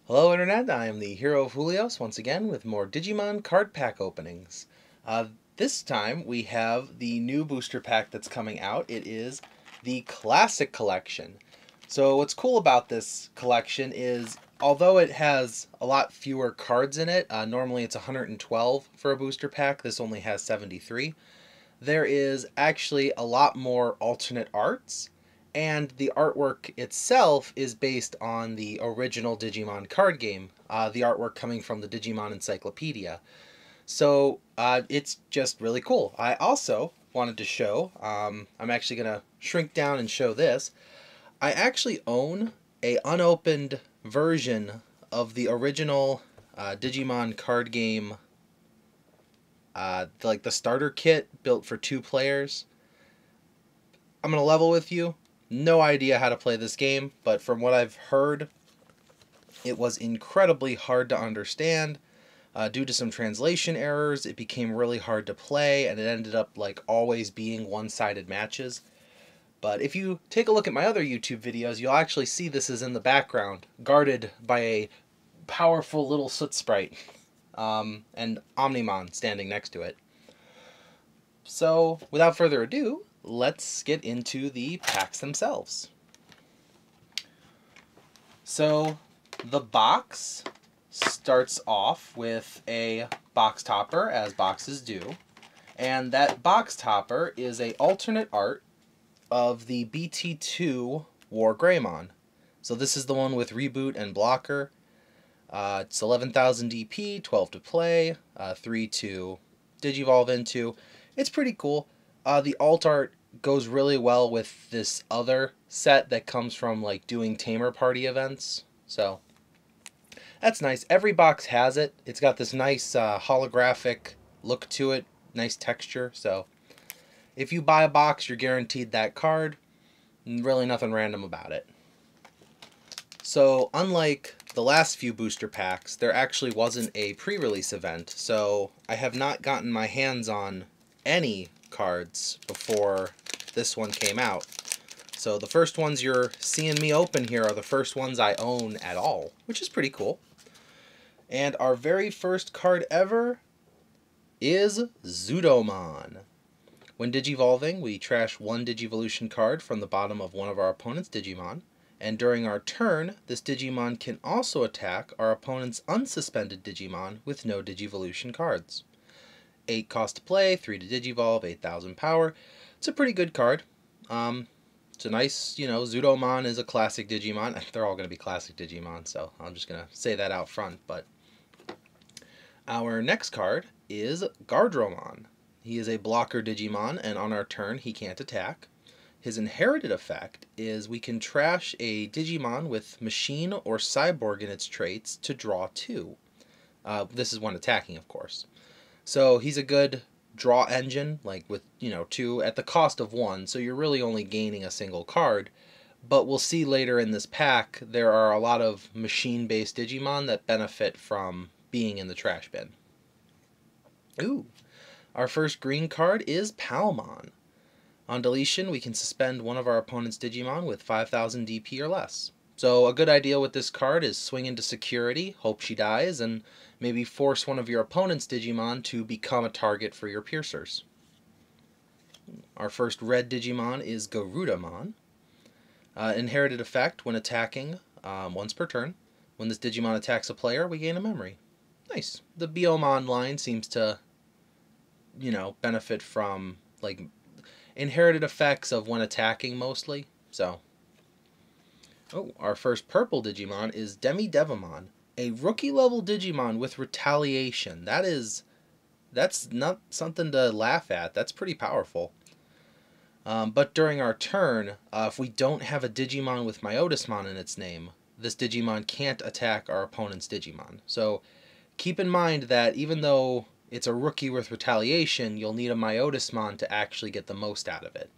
Hello Internet, I am the hero of Julios once again with more Digimon card pack openings. This time we have the new booster pack that's coming out. It is the Classic Collection. So what's cool about this collection is, although it has a lot fewer cards in it, normally it's 112 for a booster pack, this only has 73. There is actually a lot more alternate arts, and the artwork itself is based on the original Digimon card game, the artwork coming from the Digimon Encyclopedia. So it's just really cool. I also wanted to show, I'm actually going to shrink down and show this. I actually own a unopened version of the original Digimon card game, like the starter kit built for 2 players. I'm going to level with you. No idea how to play this game, but from what I've heard, it was incredibly hard to understand. Due to some translation errors, it became really hard to play, and it ended up like always being one-sided matches. But if you take a look at my other YouTube videos, you'll actually see this is in the background, guarded by a powerful little soot sprite, and Omnimon standing next to it. So, without further ado, let's get into the packs themselves. So, the box starts off with a box topper, as boxes do. And that box topper is an alternate art of the BT2 War Greymon. So this is the one with reboot and blocker. It's 11,000 DP, 12 to play, 3 to Digivolve into. It's pretty cool. The alt art goes really well with this other set that comes from like doing Tamer Party events. So that's nice. Every box has it. It's got this nice holographic look to it, nice texture. So if you buy a box, you're guaranteed that card. Really nothing random about it. So unlike the last few booster packs, there actually wasn't a pre-release event. So I have not gotten my hands on any cards before this one came out. So the first ones you're seeing me open here are the first ones I own at all, which is pretty cool. And our very first card ever is Zoodomon. When Digivolving, we trash 1 Digivolution card from the bottom of one of our opponent's Digimon, and during our turn, this Digimon can also attack our opponent's unsuspended Digimon with no Digivolution cards. 8 cost to play, 3 to Digivolve, 8,000 power. It's a pretty good card. It's a nice, Zoodomon is a classic Digimon. They're all going to be classic Digimon, so I'm just going to say that out front. But our next card is Garudaman. He is a blocker Digimon, and on our turn, he can't attack. His inherited effect is we can trash a Digimon with Machine or Cyborg in its traits to draw 2. This is when attacking, of course. So he's a good draw engine, like with, 2 at the cost of 1, so you're really only gaining a single card. But we'll see later in this pack, there are a lot of machine-based Digimon that benefit from being in the trash bin. Ooh. Our first green card is Padamon. On deletion, we can suspend one of our opponent's Digimon with 5,000 DP or less. So a good idea with this card is swing into security, hope she dies, and maybe force one of your opponent's Digimon to become a target for your piercers. Our first red Digimon is Garudaman. Inherited effect when attacking once per turn. When this Digimon attacks a player, we gain a memory. Nice. The Biomon line seems to benefit from like inherited effects of when attacking mostly. So, our first purple Digimon is Devimon, a rookie level Digimon with retaliation. That's not something to laugh at. That's pretty powerful. But during our turn, if we don't have a Digimon with Myotismon in its name, this Digimon can't attack our opponent's Digimon. So keep in mind that even though it's a rookie with retaliation, you'll need a Myotismon to actually get the most out of it.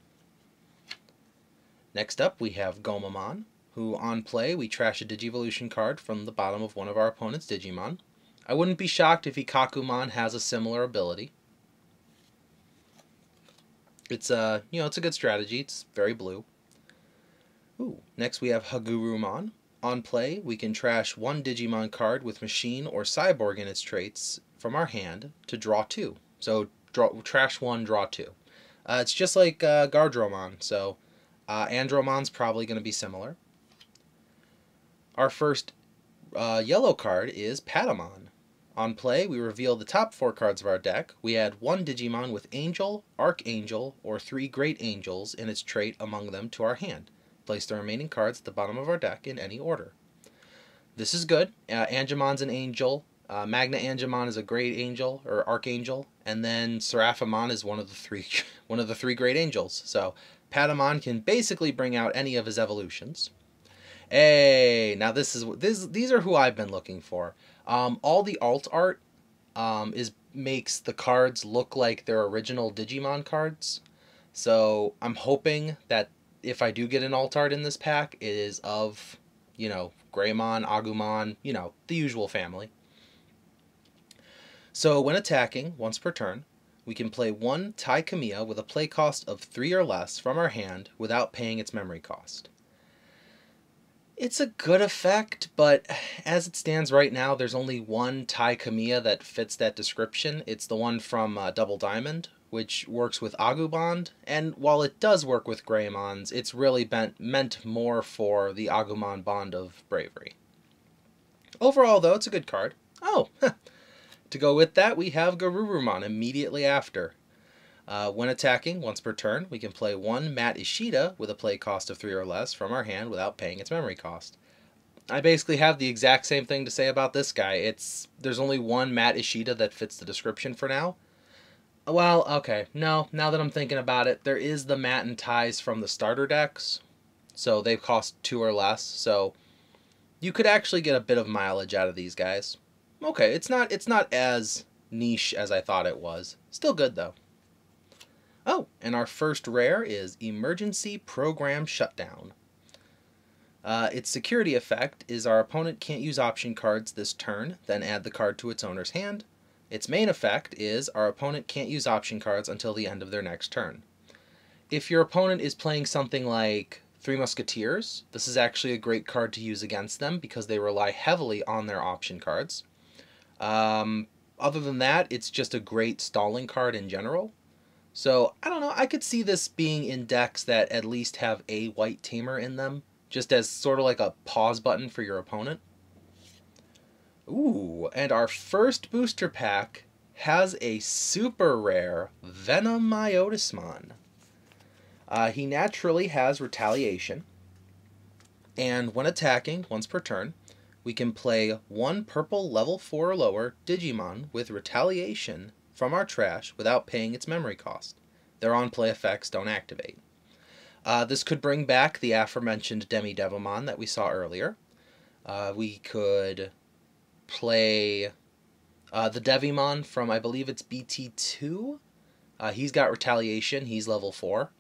Next up, we have Gomamon, who on play, we trash a Digivolution card from the bottom of one of our opponent's Digimon. I wouldn't be shocked if Ikakumon has a similar ability. It's it's a good strategy. It's very blue. Ooh, next we have Hagurumon. On play, we can trash one Digimon card with Machine or Cyborg in its traits from our hand to draw 2. So trash 1, draw 2. It's just like Garudaman, so Andromon's probably going to be similar. Our first yellow card is Padamon. On play, we reveal the top 4 cards of our deck. We add one Digimon with Angel, Archangel, or 3 Great Angels in its trait among them to our hand. Place the remaining cards at the bottom of our deck in any order. This is good. Angemon's an Angel. Magnadromon is a Great Angel or Archangel, and then Seraphimon is one of the three Great Angels. So Padamon can basically bring out any of his evolutions. Hey, now these are who I've been looking for. All the alt art makes the cards look like their original Digimon cards. So I'm hoping that if I do get an alt art in this pack, it is of, Greymon, Agumon, the usual family. So when attacking, once per turn, we can play one Tai Kamiya with a play cost of 3 or less from our hand without paying its memory cost. It's a good effect, but as it stands right now, there's only one Tai Kamiya that fits that description. It's the one from Double Diamond, which works with Agumon, and while it does work with Greymons, it's really meant more for the Agumon Bond of Bravery. Overall, though, it's a good card. Oh, to go with that, we have Garudaman immediately after. When attacking, once per turn, we can play one Matt Ishida with a play cost of 3 or less from our hand without paying its memory cost. I basically have the exact same thing to say about this guy. There's only one Matt Ishida that fits the description for now. Well, okay, no, now that I'm thinking about it, there is the Matt and Ties from the starter decks, so they cost 2 or less, so you could actually get a bit of mileage out of these guys. Okay, it's not as niche as I thought it was. Still good, though. Oh, and our first rare is Emergency Program Shutdown. Its security effect is our opponent can't use option cards this turn, then add the card to its owner's hand. Its main effect is our opponent can't use option cards until the end of their next turn. If your opponent is playing something like Three Musketeers, this is actually a great card to use against them because they rely heavily on their option cards. Other than that, it's just a great stalling card in general. So, I don't know, I could see this being in decks that at least have a white tamer in them, just as sort of like a pause button for your opponent. Ooh, and our first booster pack has a super rare Venom Myotismon. He naturally has Retaliation, and when attacking, once per turn, we can play one purple level 4 or lower Digimon with Retaliation from our trash without paying its memory cost. Their on-play effects don't activate. This could bring back the aforementioned Devimon that we saw earlier. We could play the Devimon from, I believe it's BT2. He's got Retaliation. He's level 4.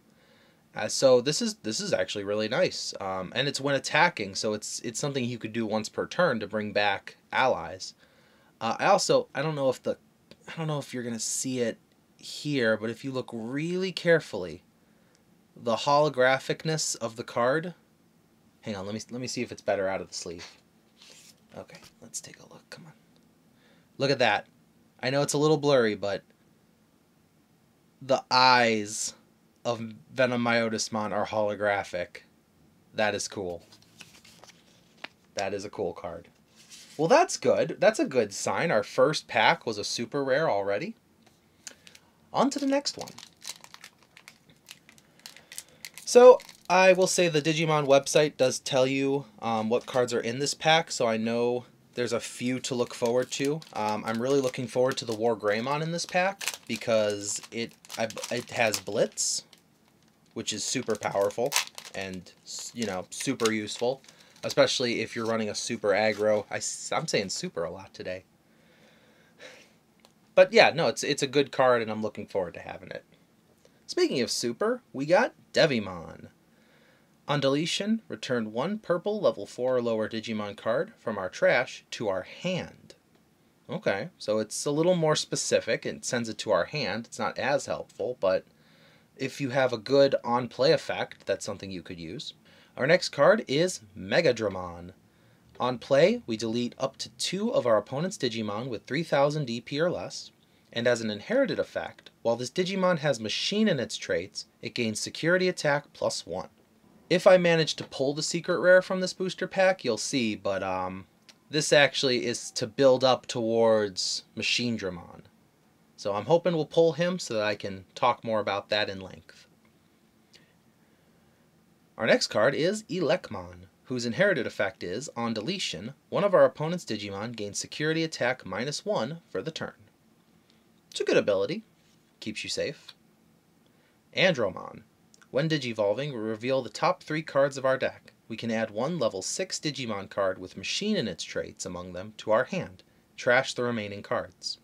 So this is actually really nice. And it's when attacking, so it's something you could do once per turn to bring back allies. I don't know if you're gonna see it here, but if you look really carefully, the holographicness of the card. Hang on, let me see if it's better out of the sleeve. Okay, let's take a look. Come on, look at that. I know it's a little blurry, but the eyes of Venom Myotismon are holographic. That is cool. That is a cool card. Well, that's good. That's a good sign. Our first pack was a super rare already. On to the next one. So, I will say the Digimon website does tell you what cards are in this pack, so I know there's a few to look forward to. I'm really looking forward to the War Greymon in this pack because it has Blitz, which is super powerful and, super useful. Especially if you're running a super aggro. I'm saying super a lot today. But yeah, no, it's a good card and I'm looking forward to having it. Speaking of super, we got Devimon. On deletion, return one purple level 4 or lower Digimon card from our trash to our hand. Okay, so it's a little more specific. It sends it to our hand. It's not as helpful, but if you have a good on-play effect, that's something you could use. Our next card is Magnadromon. On play, we delete up to 2 of our opponent's Digimon with 3000 DP or less, and as an inherited effect, while this Digimon has Machine in its traits, it gains Security Attack +1. If I manage to pull the secret rare from this booster pack, you'll see, but this actually is to build up towards Magnadromon. So I'm hoping we'll pull him so that I can talk more about that in length. Our next card is Electmon, whose inherited effect is, on deletion, one of our opponent's Digimon gains Security Attack -1 for the turn. It's a good ability. Keeps you safe. Dramon. When Digivolving, we reveal the top 3 cards of our deck. We can add 1 level 6 Digimon card with Machine in its traits among them to our hand. Trash the remaining cards.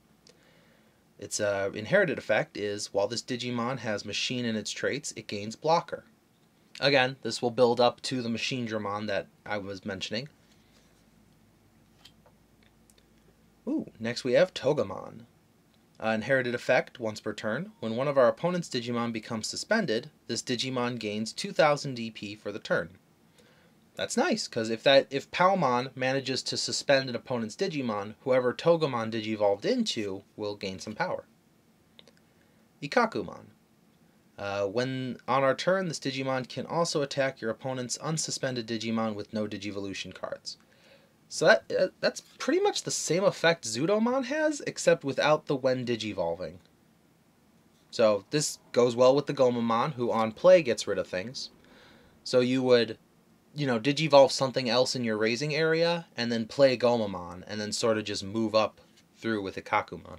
Its inherited effect is, while this Digimon has Machine in its traits, it gains Blocker. Again, this will build up to the Magnadromon that I was mentioning. Next we have Togemon. Inherited effect, once per turn. When one of our opponent's Digimon becomes suspended, this Digimon gains 2000 DP for the turn. That's nice, because if Palmon manages to suspend an opponent's Digimon, whoever Togemon digivolved into will gain some power. Ikakumon. When on our turn, this Digimon can also attack your opponent's unsuspended Digimon with no Digivolution cards. So that's pretty much the same effect Zoodomon has, except without the when Digivolving. So this goes well with the Gomamon, who on play gets rid of things. So you would, Digivolve something else in your raising area, and then play Gomamon, and then sort of just move up through with Ikakumon.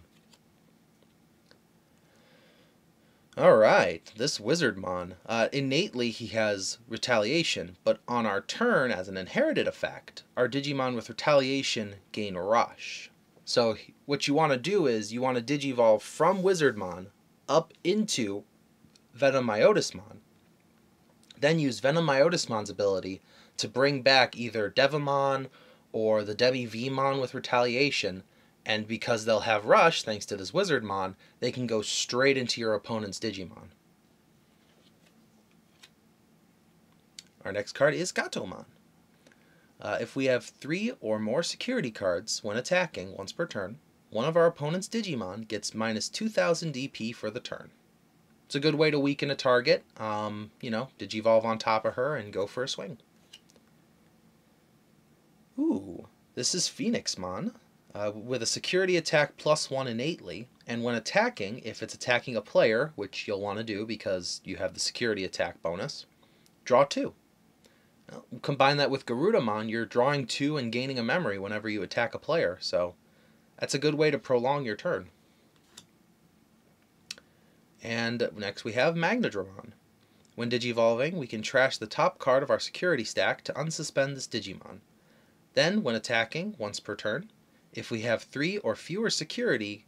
Alright, this Wizardmon. Innately he has Retaliation, but on our turn, as an inherited effect, our Digimon with Retaliation gain Rush. So what you want to do is, you want to Digivolve from Wizardmon up into Venom Myotismon. Then use Venom Myotismon's ability to bring back either Devimon or the Demi Beemon with Retaliation, and because they'll have Rush, thanks to this Wizardmon, they can go straight into your opponent's Digimon. Our next card is Gatoman. If we have 3 or more security cards when attacking once per turn, one of our opponent's Digimon gets -2000 DP for the turn. It's a good way to weaken a target, Digivolve on top of her and go for a swing. This is Phoenixmon. With a security attack +1 innately, and when attacking, if it's attacking a player, which you'll want to do because you have the security attack bonus, draw 2. Now, combine that with Garudaman, you're drawing 2 and gaining a memory whenever you attack a player, so that's a good way to prolong your turn. And next we have Magnadromon. When Digivolving, we can trash the top card of our security stack to unsuspend this Digimon. Then, when attacking, once per turn, if we have 3 or fewer security,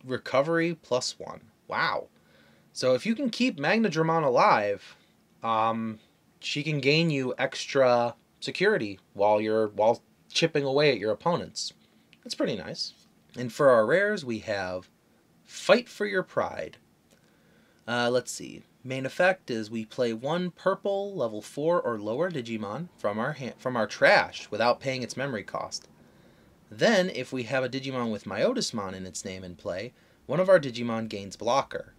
recovery +1. Wow. So if you can keep Magnadromon alive, she can gain you extra security while chipping away at your opponents. That's pretty nice. And for our rares, we have Fight for Your Pride. Let's see. Main effect is we play 1 purple level 4 or lower Digimon from our trash without paying its memory cost. Then, if we have a Digimon with Myotismon in its name in play, one of our Digimon gains Blocker.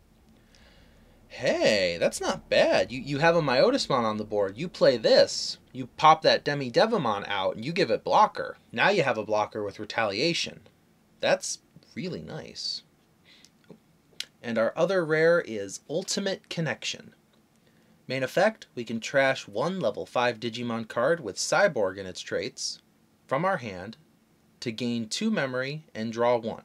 Hey, that's not bad. You have a Myotismon on the board. You play this. You pop that Demi Devimon out, and you give it Blocker. Now you have a blocker with Retaliation. That's really nice. And our other rare is Ultimate Connection. Main effect, we can trash 1 level 5 Digimon card with Cyborg in its traits from our hand to gain 2 memory and draw 1.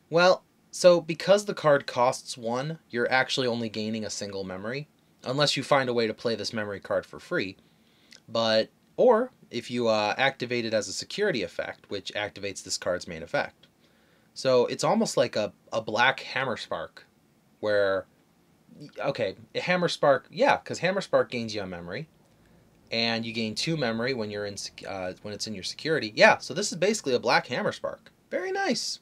Well, so because the card costs 1, you're actually only gaining a single memory, unless you find a way to play this memory card for free. Or if you activate it as a security effect, which activates this card's main effect. So it's almost like a black Hammer Spark, where, okay, Hammer Spark, yeah, because Hammer Spark gains you a memory, and you gain 2 memory when you're in when it's in your security. Yeah, so this is basically a black Hammer Spark. Very nice.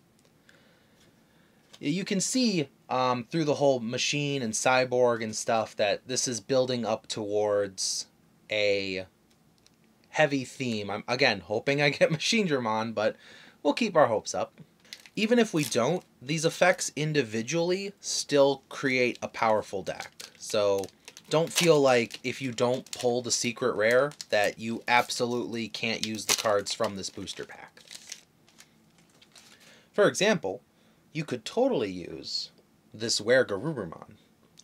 You can see through the whole machine and cyborg and stuff that this is building up towards a heavy theme. I'm, again, hoping I get Magnadromon, but we'll keep our hopes up. Even if we don't, these effects individually still create a powerful deck. So don't feel like if you don't pull the secret rare that you absolutely can't use the cards from this booster pack. For example, you could totally use this Rare Garudaman.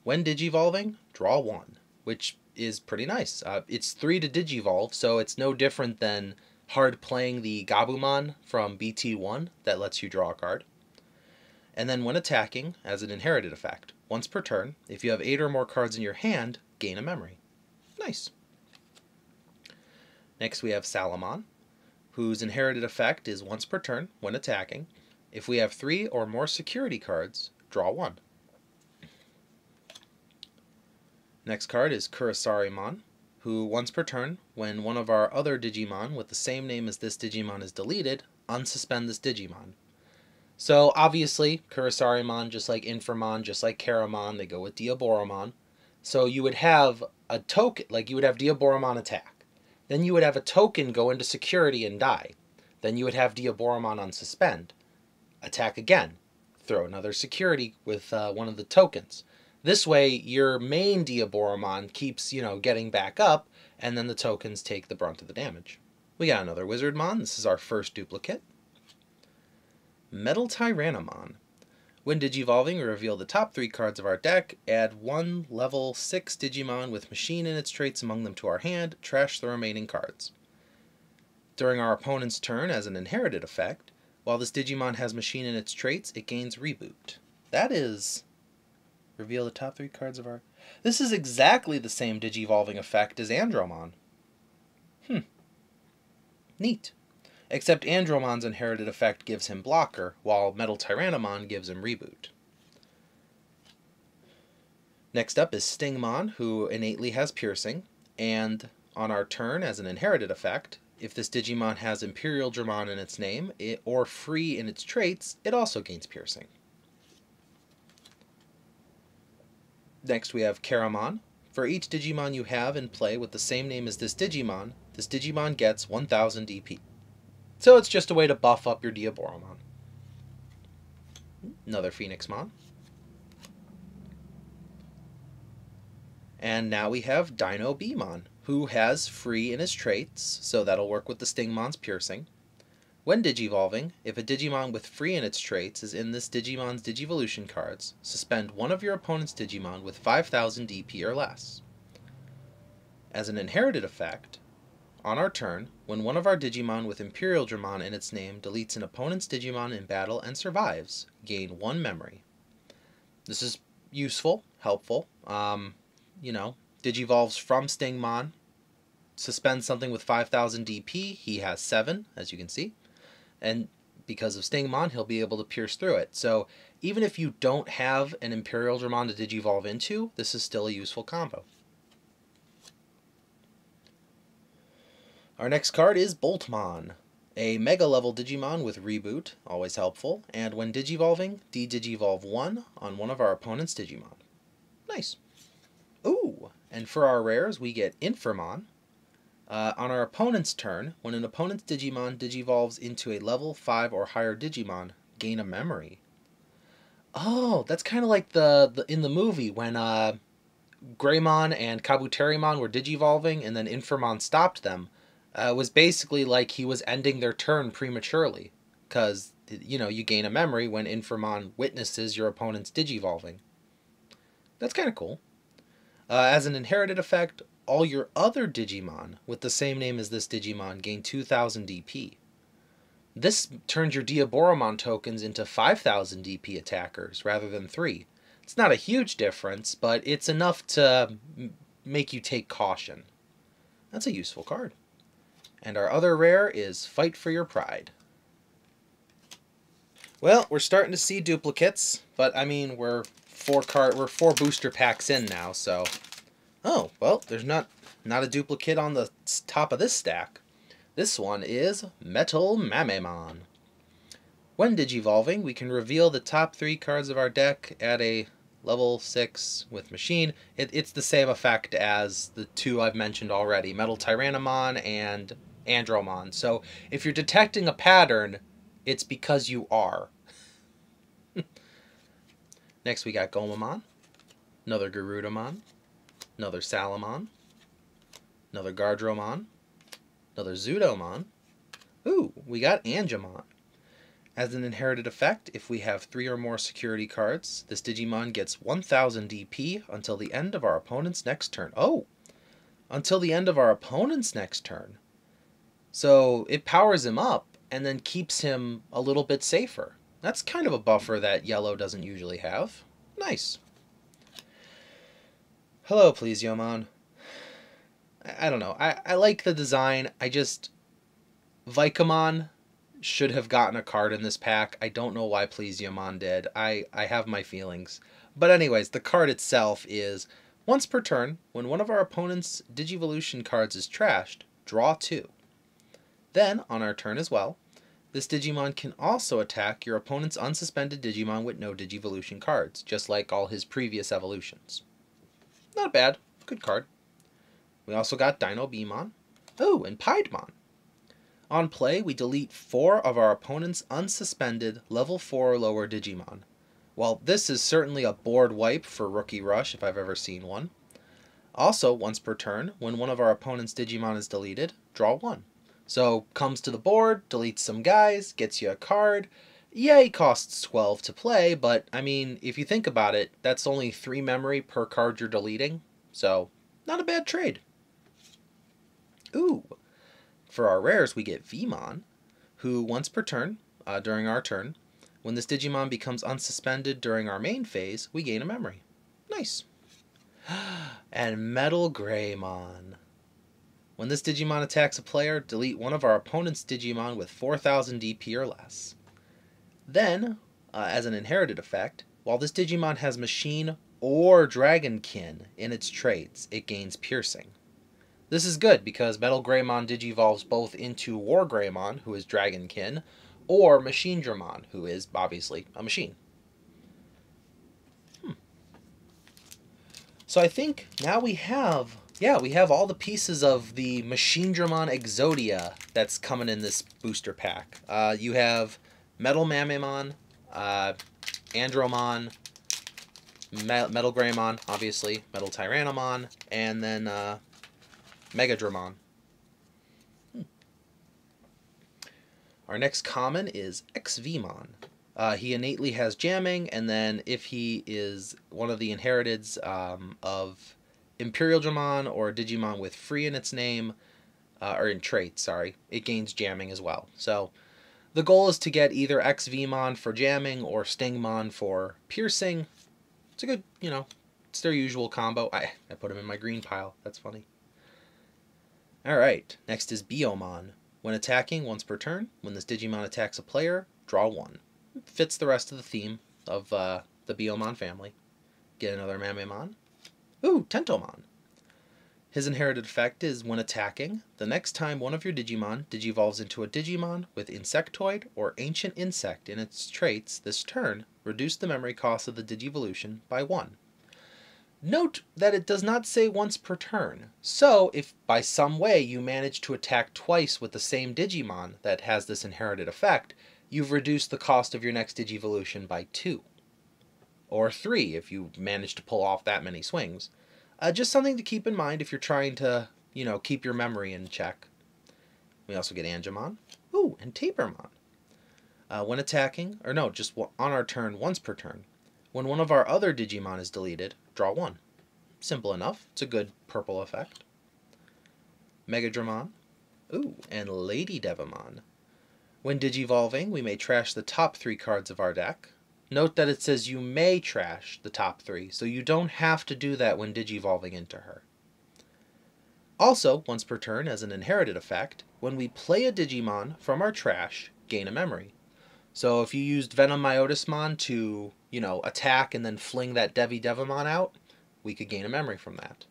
When Digivolving, draw 1, which is pretty nice. It's 3 to Digivolve, so it's no different than hard playing the Gomamon from BT1 that lets you draw a card. And then when attacking, as an inherited effect, once per turn, if you have 8 or more cards in your hand, gain a memory. Nice. Next we have Salamon, whose inherited effect is once per turn when attacking. If we have 3 or more security cards, draw 1. Next card is Kurasariman, who once per turn, when one of our other Digimon with the same name as this Digimon is deleted, unsuspend this Digimon. So obviously, Kurasariman, just like Inframon, just like Karamon, they go with Diaboromon. So you would have a token, like you would have Diaboromon attack. Then you would have a token go into security and die. Then you would have Diaboromon unsuspend. Attack again. Throw another security with one of the tokens. This way, your main Diaboromon keeps, getting back up, and then the tokens take the brunt of the damage. We got another Wizardmon. This is our first duplicate. Metal Tyrannomon. When Digivolving, we reveal the top 3 cards of our deck, add 1 level 6 Digimon with machine and its traits among them to our hand, trash the remaining cards. During our opponent's turn, as an inherited effect, while this Digimon has machine and its traits, it gains Reboot. That is... Reveal the top 3 cards of our... This is exactly the same Digivolving effect as Andromon. Neat. Except Andromon's inherited effect gives him Blocker, while Metal Tyrannomon gives him Reboot. Next up is Stingmon, who innately has Piercing, and on our turn, as an inherited effect, if this Digimon has Imperial Dramon in its name, or free in its traits, it also gains Piercing. Next we have Karamon. For each Digimon you have in play with the same name as this Digimon gets 1000 DP. So it's just a way to buff up your Diaboromon. Another Phoenixmon. And now we have Dino Beemon, who has free in his traits, so that'll work with the Stingmon's Piercing. When Digivolving, if a Digimon with free in its traits is in this Digimon's Digivolution cards, suspend one of your opponent's Digimon with 5000 DP or less. As an inherited effect, on our turn, when one of our Digimon with Imperial Dramon in its name deletes an opponent's Digimon in battle and survives, gain 1 memory. This is useful, helpful. Digivolves from Stingmon, suspends something with 5000 DP, he has 7, as you can see. And because of Stingmon, he'll be able to pierce through it. So even if you don't have an Imperial Dramon to Digivolve into, this is still a useful combo. Our next card is Boltmon, a Mega level Digimon with Reboot, always helpful, and when Digivolving, de-Digivolve 1 on one of our opponent's Digimon. Nice. Ooh, and for our rares, we get Inframon. On our opponent's turn, when an opponent's Digimon digivolves into a level 5 or higher Digimon, gain a memory. Oh, that's kind of like in the movie when Greymon and Kabuterimon were digivolving and then Inframon stopped them. It was basically like he was ending their turn prematurely, because you gain a memory when Inframon witnesses your opponent's digivolving. That's kind of cool. As an inherited effect, all your other Digimon with the same name as this Digimon gain 2000 DP. This turns your Diaboromon tokens into 5000 DP attackers rather than 3. It's not a huge difference, but it's enough to make you take caution. That's a useful card. And our other rare is Fight for Your Pride. Well, we're starting to see duplicates, but I mean we're 4 booster packs in now, so... Oh, well, there's not a duplicate on the top of this stack. This one is Metal Mamemon. When Digivolving, we can reveal the top 3 cards of our deck, add a level 6 with Machine. It's the same effect as the two I've mentioned already, Metal Tyrannomon and Andromon. So if you're detecting a pattern, it's because you are. Next we got Gomamon, another Garudaman, another Salamon, another Gardromon, another Zoodomon. Ooh, we got Angemon. As an inherited effect, if we have 3 or more security cards, this Digimon gets 1000 DP until the end of our opponent's next turn. Oh! Until the end of our opponent's next turn. So it powers him up and then keeps him a little bit safer. That's kind of a buffer that yellow doesn't usually have. Nice. Hello, Plesiomon. I don't know. I like the design. Ikakumon should have gotten a card in this pack. I don't know why Plesiomon did. I have my feelings. But anyways, the card itself is, once per turn, when one of our opponent's Digivolution cards is trashed, draw 2. Then, on our turn as well, this Digimon can also attack your opponent's unsuspended Digimon with no Digivolution cards, just like all his previous evolutions. Not bad. Good card. We also got Dino Beemon. Oh, and Padamon. On play, we delete 4 of our opponent's unsuspended level 4 or lower Digimon. Well, this is certainly a board wipe for Rookie Rush if I've ever seen one. Also, once per turn, when one of our opponent's Digimon is deleted, draw 1. So, comes to the board, deletes some guys, gets you a card. Yay, costs 12 to play, but, I mean, if you think about it, that's only 3 memory per card you're deleting. So, not a bad trade. Ooh. For our rares, we get Venom, who once per turn, during our turn, when this Digimon becomes unsuspended during our main phase, we gain a memory. Nice. And Metal Greymon. When this Digimon attacks a player, delete one of our opponent's Digimon with 4000 DP or less. Then, as an inherited effect, while this Digimon has Machine or Dragonkin in its traits, it gains Piercing. This is good because Metal Greymon digivolves both into War Greymon, who is Dragonkin, or Machine Dramon, who is obviously a machine. So I think now we have all the pieces of the Machine Dramon Exodia that's coming in this booster pack. You have Metal Mamamon, Andromon, Metal Greymon, obviously, Metal Tyrannomon, and then Magnadromon. Our next common is Xvmon. He innately has jamming, and then if he is one of the inheriteds of Imperial Dramon or Digimon with free in its name, or in traits, sorry, it gains jamming as well. So the goal is to get either Xvmon for jamming or Stingmon for piercing. It's a good, it's their usual combo. I put him in my green pile. That's funny. Alright, next is Biomon. When attacking, once per turn, when this Digimon attacks a player, draw 1. Fits the rest of the theme of the Biomon family. Get another Mamamon. Ooh, Tentomon. His inherited effect is when attacking, the next time one of your Digimon digivolves into a Digimon with Insectoid or Ancient Insect in its traits this turn, reduce the memory cost of the Digivolution by 1. Note that it does not say once per turn, so if by some way you manage to attack twice with the same Digimon that has this inherited effect, you've reduced the cost of your next Digivolution by 2. Or 3 if you manage to pull off that many swings. Just something to keep in mind if you're trying to, keep your memory in check. We also get Angemon. Ooh, and Tapermon. When attacking, or no, just on our turn, once per turn, when one of our other Digimon is deleted, draw 1. Simple enough. It's a good purple effect. Magnadromon. Ooh, and Lady Devimon. When digivolving, we may trash the top 3 cards of our deck. Note that it says you may trash the top 3, so you don't have to do that when digivolving into her. Also, once per turn, as an inherited effect, when we play a Digimon from our trash, gain a memory. So if you used Venom Myotismon to, attack and then fling that Devimon out, we could gain a memory from that.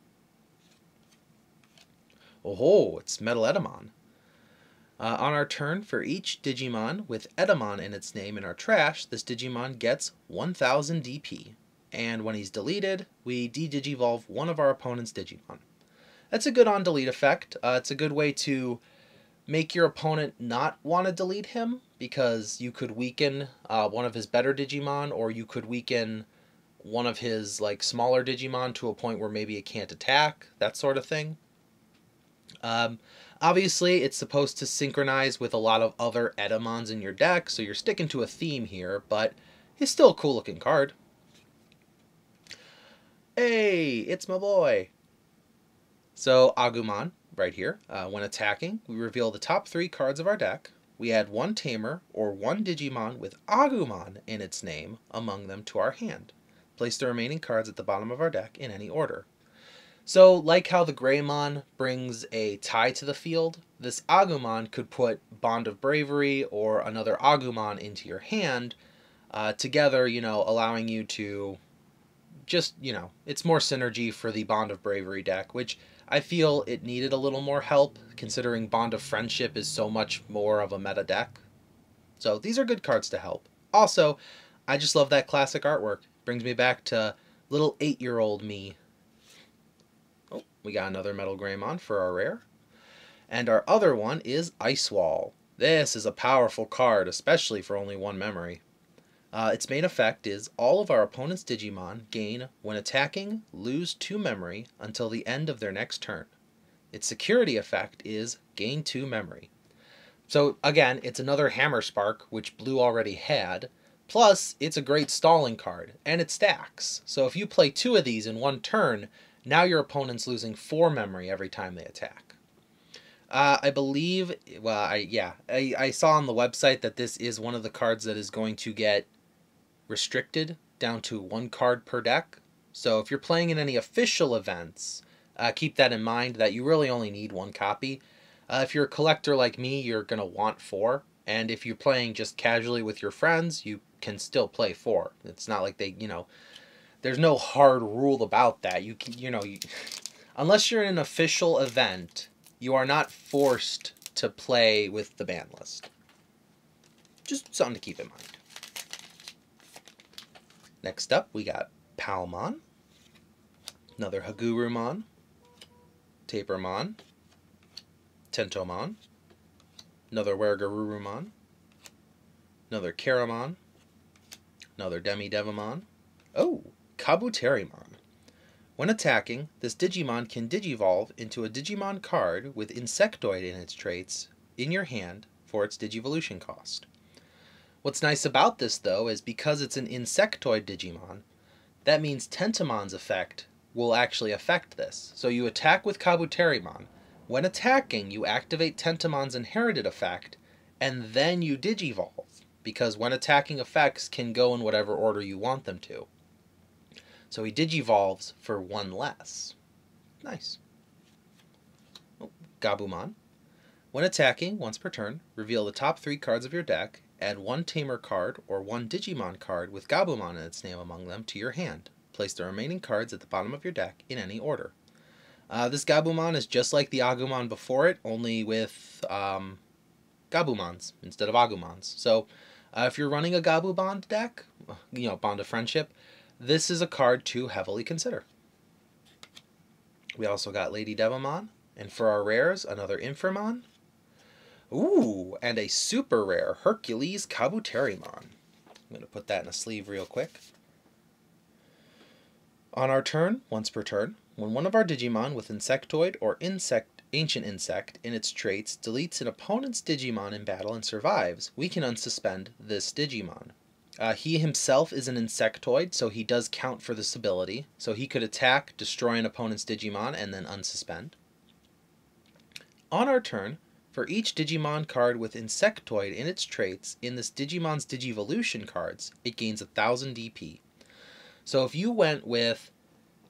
Oh, it's Metal Edamon. On our turn, for each Digimon with Edamon in its name in our trash, this Digimon gets 1000 DP. and when he's deleted, we de-digivolve one of our opponent's Digimon. That's a good on-delete effect. It's a good way to make your opponent not want to delete him, because you could weaken one of his better Digimon, or you could weaken one of his like smaller Digimon to a point where maybe it can't attack, that sort of thing. Obviously, it's supposed to synchronize with a lot of other Etamons in your deck, so you're sticking to a theme here, but it's still a cool looking card. Hey, it's my boy! So, Agumon, right here. When attacking, we reveal the top 3 cards of our deck. We add one Tamer or one Digimon with Agumon in its name among them to our hand. Place the remaining cards at the bottom of our deck in any order. So, like how the Greymon brings a tie to the field, this Agumon could put Bond of Bravery or another Agumon into your hand, together, allowing you to just, it's more synergy for the Bond of Bravery deck, which I feel it needed a little more help, considering Bond of Friendship is so much more of a meta deck. So these are good cards to help. Also, I just love that classic artwork. Brings me back to little 8-year-old me. Oh, we got another Metal Greymon for our rare. And our other one is Ice Wall. This is a powerful card, especially for only 1 memory. Its main effect is all of our opponent's Digimon gain, when attacking, lose 2 memory until the end of their next turn. Its security effect is gain 2 memory. So again, it's another Hammer Spark, which Blue already had, plus it's a great stalling card, and it stacks. So if you play 2 of these in 1 turn, now your opponent's losing 4 memory every time they attack. I believe, well, I saw on the website that this is one of the cards that is going to get restricted down to 1 card per deck. So if you're playing in any official events, keep that in mind, that you really only need 1 copy. If you're a collector like me, you're going to want 4. And if you're playing just casually with your friends, you can still play 4. It's not like they, there's no hard rule about that. You can, unless you're in an official event, you are not forced to play with the ban list. Just something to keep in mind. Next up, we got Palmon, another Hagurumon, Tapermon, Tentomon, another Garurumon, another Karamon, another Devamon. Oh, Kabuterimon. When attacking, this Digimon can digivolve into a Digimon card with Insectoid in its traits in your hand for its Digivolution cost. What's nice about this, though, is because it's an Insectoid Digimon, that means Tentomon's effect will actually affect this. So you attack with Kabuterimon. When attacking, you activate Tentomon's inherited effect, and then you digivolve, because when attacking effects can go in whatever order you want them to. So he digivolves for 1 less. Nice. Oh, Gabumon. When attacking, once per turn, reveal the top 3 cards of your deck, add 1 Tamer card or 1 Digimon card with Gabumon in its name among them to your hand. Place the remaining cards at the bottom of your deck in any order. This Gabumon is just like the Agumon before it, only with Gabumons instead of Agumons. So if you're running a Gabumon deck, Bond of Friendship, this is a card to heavily consider. We also got Lady Devamon, and for our rares, another Inframon. Ooh, and a super rare Hercules Kabuterimon. I'm going to put that in a sleeve real quick. On our turn, once per turn, when one of our Digimon with Insectoid or Ancient Insect in its traits deletes an opponent's Digimon in battle and survives, we can unsuspend this Digimon. He himself is an Insectoid, so he does count for this ability. So he could attack, destroy an opponent's Digimon, and then unsuspend. On our turn, for each Digimon card with Insectoid in its traits in this Digimon's Digivolution cards, it gains 1000 DP. So if you went with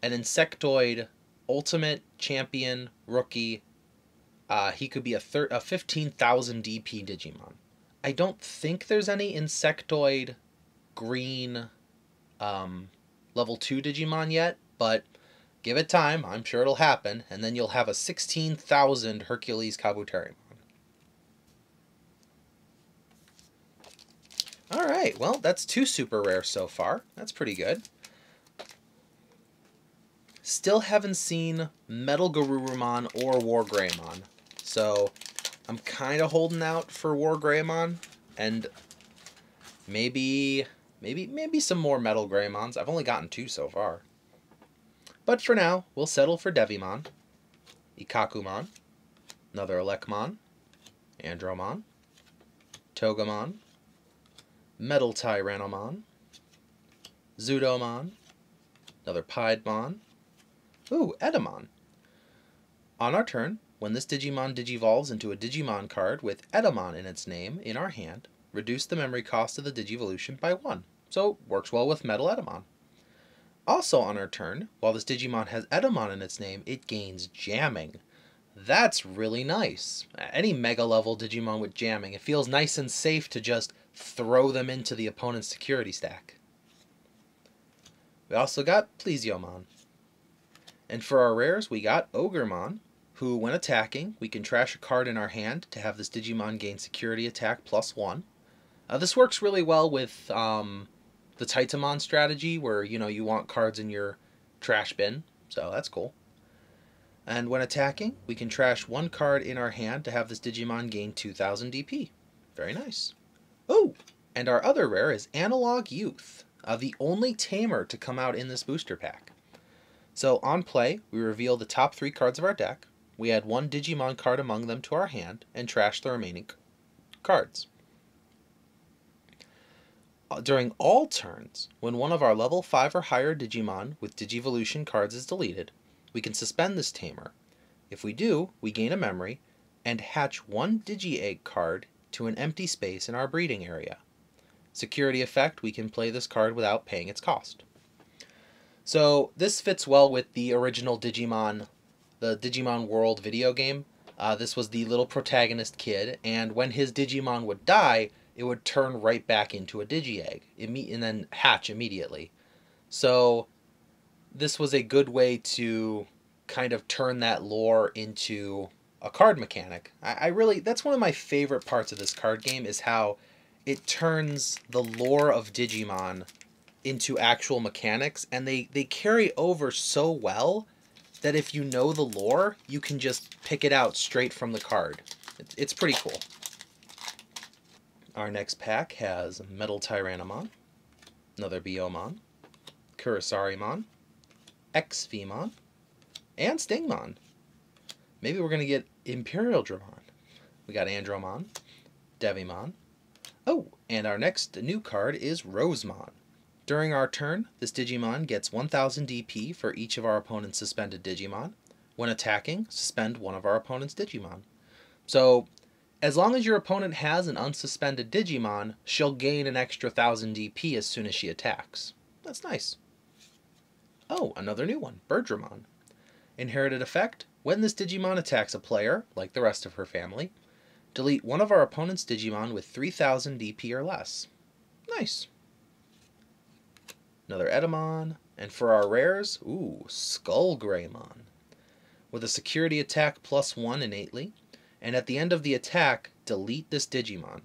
an Insectoid Ultimate Champion Rookie, he could be a 15,000 DP Digimon. I don't think there's any Insectoid green level 2 Digimon yet, but give it time, I'm sure it'll happen, and then you'll have a 16,000 Hercules Kabuterimon. Alright, well, that's 2 super rares so far. That's pretty good. Still haven't seen Metal Garudaman or War Greymon. So I'm kind of holding out for War Greymon and maybe some more Metal Greymons. I've only gotten 2 so far. But for now, we'll settle for Devimon, Ikakumon, another Electmon, Andromon, Togemon, Metal Tyrannomon, Zoodomon, another Padamon, ooh, Edamon. On our turn, when this Digimon digivolves into a Digimon card with Edamon in its name in our hand, reduce the memory cost of the Digivolution by 1. So, works well with Metal Edamon. Also on our turn, while this Digimon has Edamon in its name, it gains Jamming. That's really nice. Any Mega level Digimon with Jamming, it feels nice and safe to just throw them into the opponent's security stack. We also got Plesiomon. And for our rares, we got Ogremon, who, when attacking, we can trash a card in our hand to have this Digimon gain security attack +1. This works really well with the Titamon strategy, where you want cards in your trash bin, so that's cool. And when attacking, we can trash 1 card in our hand to have this Digimon gain 2000 DP. Very nice. Oh, and our other rare is Analog Youth, the only tamer to come out in this booster pack. So on play, we reveal the top 3 cards of our deck, we add 1 Digimon card among them to our hand, and trash the remaining cards. During all turns, when one of our level 5 or higher Digimon with Digivolution cards is deleted, we can suspend this tamer. If we do, we gain a memory, and hatch 1 Digi-Egg card to an empty space in our breeding area. Security effect, we can play this card without paying its cost. So this fits well with the original Digimon, the Digimon World video game. This was the little protagonist kid, and when his Digimon would die, it would turn right back into a Digi-Egg, and then hatch immediately. So this was a good way to kind of turn that lore into a card mechanic. That's one of my favorite parts of this card game, is how it turns the lore of Digimon into actual mechanics, and they carry over so well that if you know the lore, you can just pick it out straight from the card. It's pretty cool. Our next pack has Metal Tyrannomon, another Biomon, Kurasariman, Xvemon, and Stingmon. Maybe we're going to get Imperial Dramon. We got Andromon, Devimon. Oh, and our next new card is Rosemon. During our turn, this Digimon gets 1000 DP for each of our opponent's suspended Digimon. When attacking, suspend one of our opponent's Digimon. So, as long as your opponent has an unsuspended Digimon, she'll gain an extra 1000 DP as soon as she attacks. That's nice. Oh, another new one, Birdramon. Inherited effect, when this Digimon attacks a player, like the rest of her family, delete one of our opponent's Digimon with 3000 DP or less. Nice. Another Edamon, and for our rares, ooh, Skullgreymon. With a security attack +1 innately, and at the end of the attack, delete this Digimon.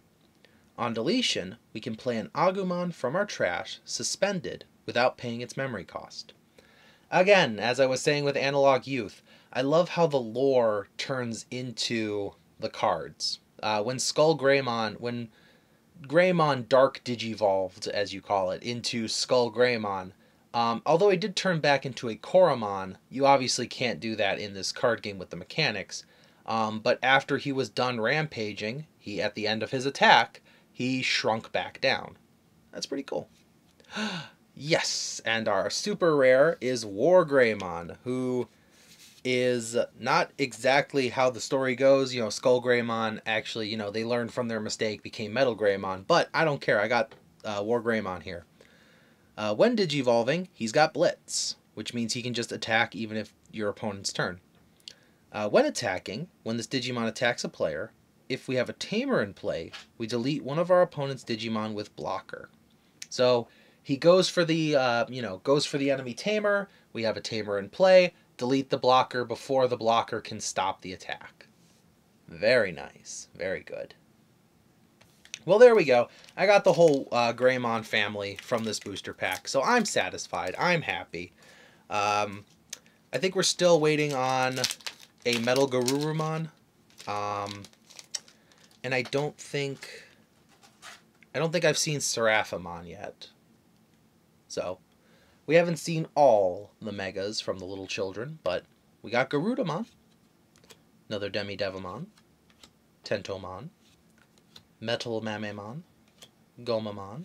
On deletion, we can play an Agumon from our trash, suspended, without paying its memory cost. Again, as I was saying with Analog Youth, I love how the lore turns into the cards. When Greymon Dark Digivolved, as you call it, into Skullgreymon, although he did turn back into a Karamon, you obviously can't do that in this card game with the mechanics. But after he was done rampaging, at the end of his attack, he shrunk back down. That's pretty cool. Yes, and our super rare is War Greymon, who is not exactly how the story goes. Skullgreymon actually, they learned from their mistake, became Metal Greymon, but I don't care. I got War Greymon here. When digivolving, he's got Blitz, which means he can just attack even if your opponent's turn. When attacking, when this Digimon attacks a player, if we have a tamer in play, we delete one of our opponent's Digimon with blocker. So he goes for the enemy tamer. We have a tamer in play. Delete the blocker before the blocker can stop the attack. Very nice. Very good. Well, there we go. I got the whole Greymon family from this booster pack, so I'm satisfied. I'm happy. I think we're still waiting on a Metal Garudaman. And I don't think I've seen Seraphimon yet. So, we haven't seen all the megas from the little children, but we got Garudaman, another Devimon, Tentomon, Metal Mamemon, Gomamon,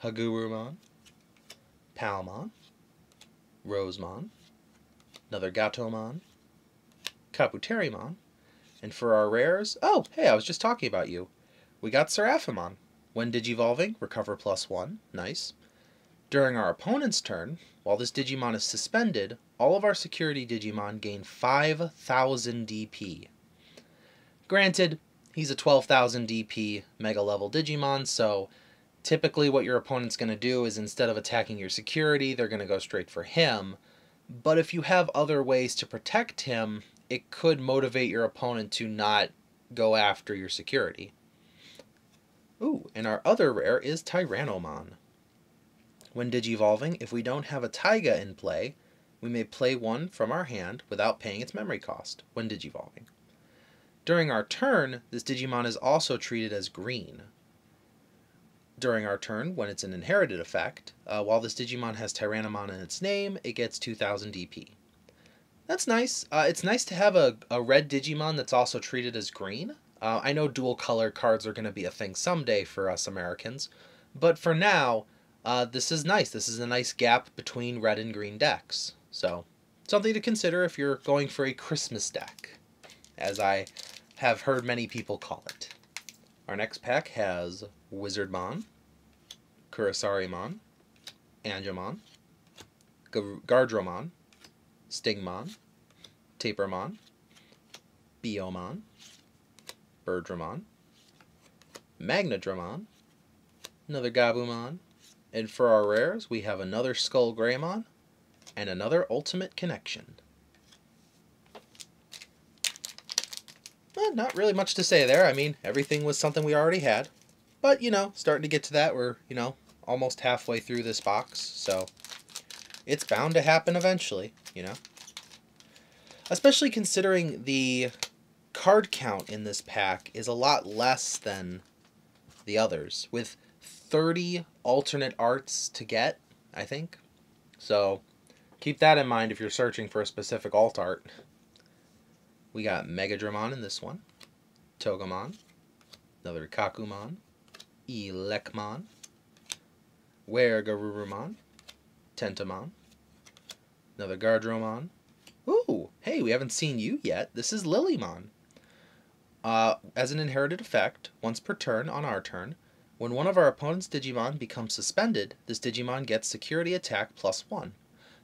Hagurumon, Palmon, Rosemon, another Gatoman, Kabuterimon, and for our rares, oh, hey, I was just talking about you. We got Seraphimon. When Digivolving, recover +1. Nice. During our opponent's turn, while this Digimon is suspended, all of our security Digimon gain 5,000 DP. Granted, he's a 12,000 DP Mega level Digimon, so typically what your opponent's going to do is instead of attacking your security, they're going to go straight for him. But if you have other ways to protect him, it could motivate your opponent to not go after your security. Ooh, and our other rare is Tyrannomon. When Digivolving, if we don't have a Taiga in play, we may play one from our hand without paying its memory cost when Digivolving. During our turn, this Digimon is also treated as green. During our turn, when it's an inherited effect, while this Digimon has Tyrannomon in its name, it gets 2,000 DP. That's nice. It's nice to have a red Digimon that's also treated as green. I know dual color cards are going to be a thing someday for us Americans, but for now, this is nice. This is a nice gap between red and green decks. So, something to consider if you're going for a Christmas deck, as I have heard many people call it. Our next pack has Wizardmon, Kurasariman, Angemon, Gardromon, Stingmon, Tapermon, Biomon, Dramon, Magnadromon, another Gabumon, and for our rares we have another Skull Greymon and another Ultimate Connection. Well, not really much to say there. I mean, everything was something we already had. But, you know, starting to get to that. We're, you know, almost halfway through this box, so it's bound to happen eventually, you know. Especially considering the card count in this pack is a lot less than the others, with 30 alternate arts to get, I think. So keep that in mind if you're searching for a specific alt art. We got Magnadromon in this one, Togemon, another Ikakumon, Electmon, Garudaman, Tentomon, another Gardromon. Ooh, hey, we haven't seen you yet. This is Lilymon. As an inherited effect, once per turn on our turn, when one of our opponent's Digimon becomes suspended, this Digimon gets security attack +1.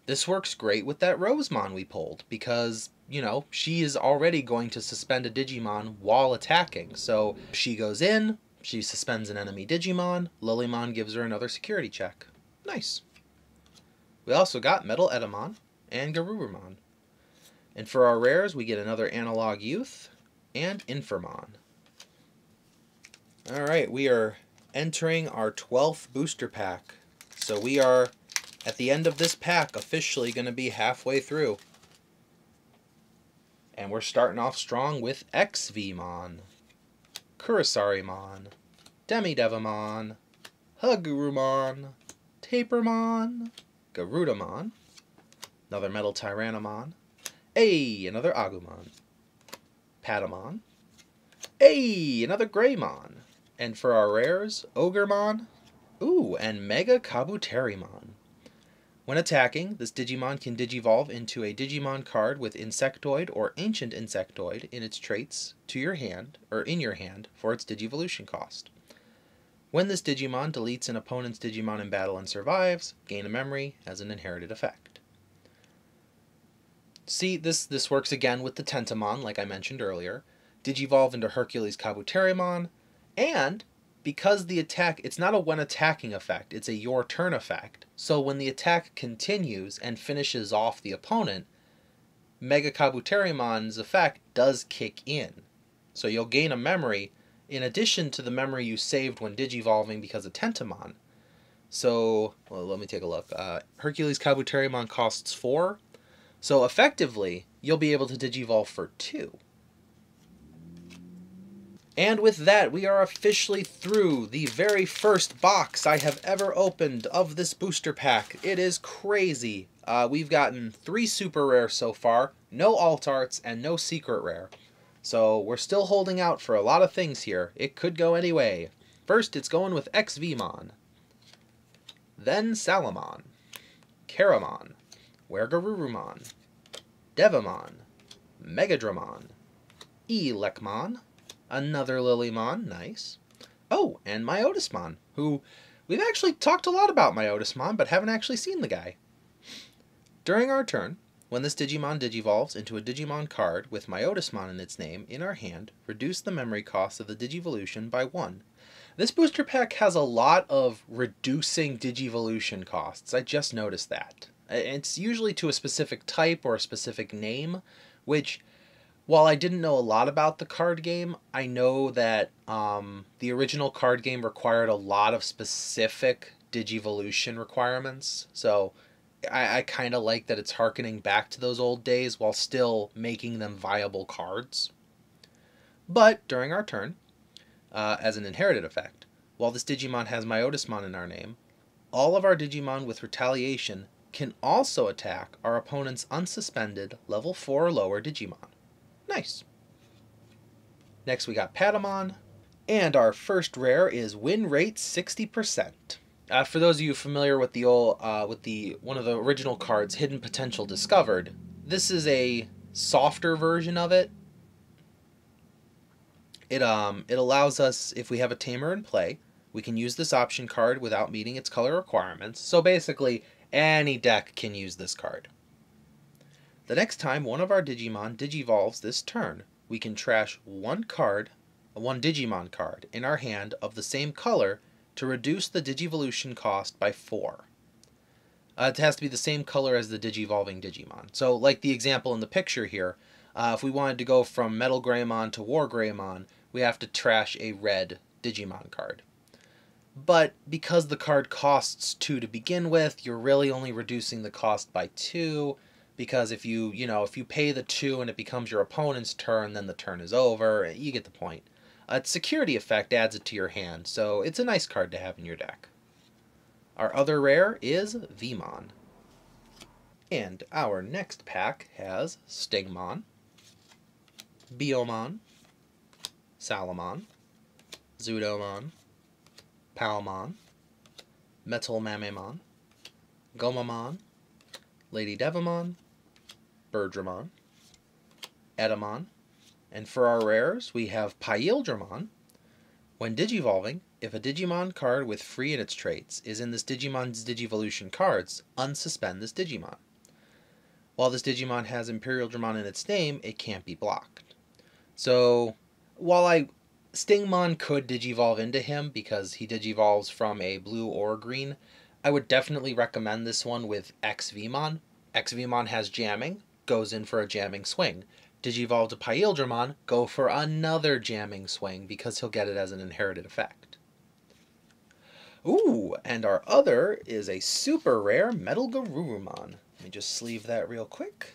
This works great with that Rosemon we pulled, because, you know, she is already going to suspend a Digimon while attacking. So she goes in, she suspends an enemy Digimon, Lilymon gives her another security check. Nice. We also got Metal Edamon and Garudaman. And for our rares, we get another Analog Youth and Infirmon. Alright, we are entering our 12th booster pack. So we are, at the end of this pack, officially going to be halfway through. And we're starting off strong with XVmon, Kurasariman, Devimon, Hagurumon, Tapermon, Garudaman, another Metal Tyrannomon, another Agumon, Padamon, another Greymon, and for our rares, Ogremon, and Mega Kabuterimon. When attacking, this Digimon can digivolve into a Digimon card with Insectoid or Ancient Insectoid in its traits to your hand, or in your hand, for its Digivolution cost. When this Digimon deletes an opponent's Digimon in battle and survives, gain a memory as an inherited effect. See, this works again with the Tentomon, like I mentioned earlier. Digivolve into Hercules Kabuterimon, and because the attack, it's not a when attacking effect, it's a your turn effect. So when the attack continues and finishes off the opponent, Mega Kabuterimon's effect does kick in. So you'll gain a memory in addition to the memory you saved when digivolving because of Tentomon. So, well, let me take a look. Hercules Kabuterimon costs 4. So effectively, you'll be able to Digivolve for 2. And with that, we are officially through the very first box I have ever opened of this booster pack. It is crazy. We've gotten 3 super rares so far, no alt arts, and no secret rare. So we're still holding out for a lot of things here. It could go any way. First, it's going with Venom, then Salamon, Karamon, Garudaman, Devamon, Magnadromon, Electmon, another Lilymon, nice. Oh, and Myotismon, who we've actually talked a lot about Myotismon, but haven't actually seen the guy. During our turn, when this Digimon digivolves into a Digimon card with Myotismon in its name in our hand, reduce the memory cost of the Digivolution by 1. This booster pack has a lot of reducing Digivolution costs. I just noticed that. It's usually to a specific type or a specific name, which, while I didn't know a lot about the card game, I know that the original card game required a lot of specific Digivolution requirements. So I kind of like that it's harkening back to those old days while still making them viable cards. But during our turn, as an inherited effect, while this Digimon has Myotismon in our name, all of our Digimon with Retaliation can also attack our opponent's unsuspended level 4 or lower Digimon. Nice. Next we got Padamon, and our first rare is win rate 60%. For those of you familiar with the old, one of the original cards, Hidden Potential Discovered, this is a softer version of it. It allows us, if we have a tamer in play, we can use this option card without meeting its color requirements. So basically, any deck can use this card. The next time one of our Digimon digivolves this turn, we can trash one Digimon card in our hand of the same color to reduce the Digivolution cost by 4. It has to be the same color as the digivolving Digimon. So like the example in the picture here, if we wanted to go from Metal Greymon to War Greymon, we have to trash a red Digimon card. But because the card costs 2 to begin with, you're really only reducing the cost by 2, because if you pay the 2 and it becomes your opponent's turn, then the turn is over. You get the point. Its security effect adds it to your hand, so it's a nice card to have in your deck. Our other rare is Venom. And our next pack has Stingmon, Biomon, Salamon, Zoodomon, Padamon, Metal Mamamon, Gomamon, Lady Devamon, Dramon, Edamon, and for our rares we have Dramon. When digivolving, if a Digimon card with free in its traits is in this Digimon's Digivolution cards, unsuspend this Digimon. While this Digimon has Imperial Dramon in its name, it can't be blocked. So, while Stingmon could digivolve into him because he digivolves from a blue or green, I would definitely recommend this one with Venom. Venom has jamming, goes in for a jamming swing. Digivolve to Dramon, go for another jamming swing because he'll get it as an inherited effect. Ooh, and our other is a super rare Metal Garudaman. Let me just sleeve that real quick.